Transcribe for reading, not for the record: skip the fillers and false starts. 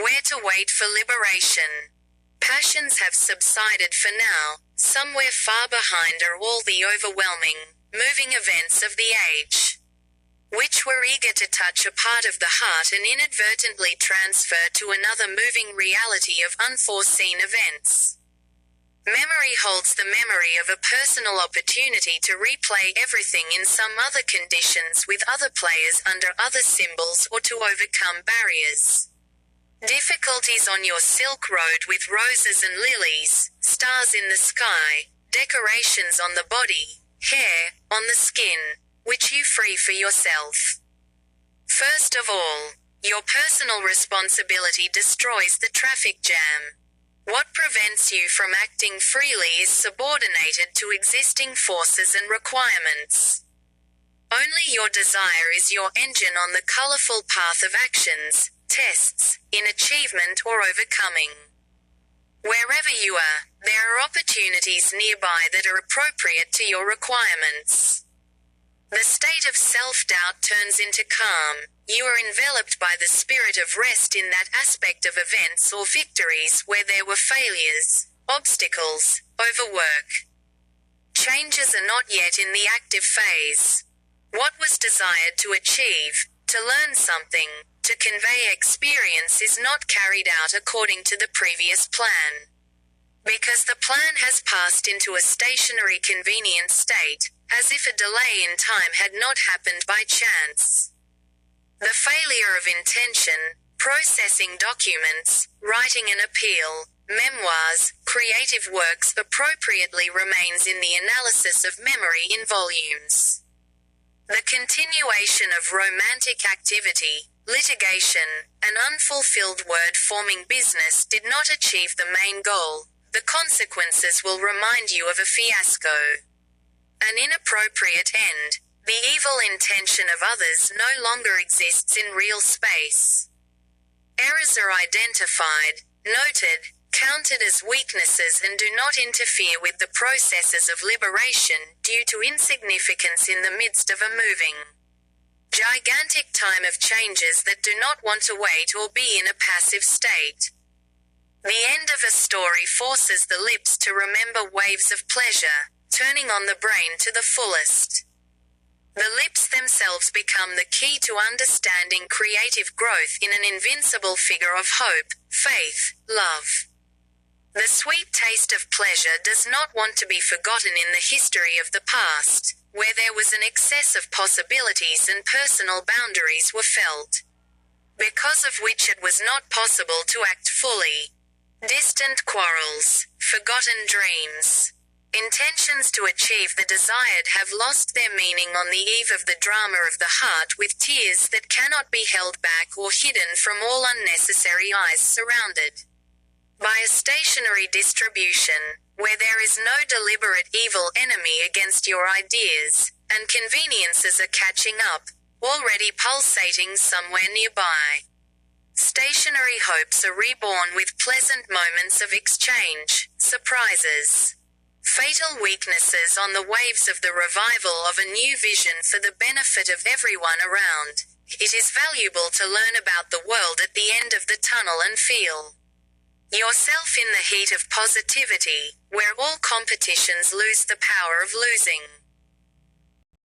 Where to wait for liberation. Passions have subsided for now, somewhere far behind are all the overwhelming, moving events of the age, which were eager to touch a part of the heart and inadvertently transfer to another moving reality of unforeseen events. Memory holds the memory of a personal opportunity to replay everything in some other conditions with other players under other symbols or to overcome barriers. Difficulties on your silk road with roses and lilies, stars in the sky, decorations on the body, hair, on the skin, which you free for yourself. First of all, your personal responsibility destroys the traffic jam. What prevents you from acting freely is subordinated to existing forces and requirements. Only your desire is your engine on the colorful path of actions, tests, in achievement or overcoming. Wherever you are, there are opportunities nearby that are appropriate to your requirements. The state of self-doubt turns into calm. You are enveloped by the spirit of rest in that aspect of events or victories where there were failures, obstacles, overwork. Changes are not yet in the active phase. What was desired to achieve, to learn something, to convey experience is not carried out according to the previous plan. Because the plan has passed into a stationary convenient state, as if a delay in time had not happened by chance. The failure of intention, processing documents, writing an appeal, memoirs, creative works appropriately remains in the analysis of memory in volumes. The continuation of romantic activity, litigation, an unfulfilled word-forming business did not achieve the main goal. The consequences will remind you of a fiasco. An inappropriate end, the evil intention of others no longer exists in real space. Errors are identified, noted, counted as weaknesses and do not interfere with the processes of liberation due to insignificance in the midst of a moving, gigantic time of changes that do not want to wait or be in a passive state. The end of a story forces the lips to remember waves of pleasure, turning on the brain to the fullest. The lips themselves become the key to understanding creative growth in an invincible figure of hope, faith, love. The sweet taste of pleasure does not want to be forgotten in the history of the past, where there was an excess of possibilities and personal boundaries were felt, because of which it was not possible to act fully. Distant quarrels, forgotten dreams, intentions to achieve the desired have lost their meaning on the eve of the drama of the heart with tears that cannot be held back or hidden from all unnecessary eyes surrounded by a stationary distribution, where there is no deliberate evil enemy against your ideas, and conveniences are catching up, already pulsating somewhere nearby. Stationary hopes are reborn with pleasant moments of exchange, surprises. Fatal weaknesses on the waves of the revival of a new vision for the benefit of everyone around. It is valuable to learn about the world at the end of the tunnel and feel yourself in the heat of positivity, where all competitions lose the power of losing.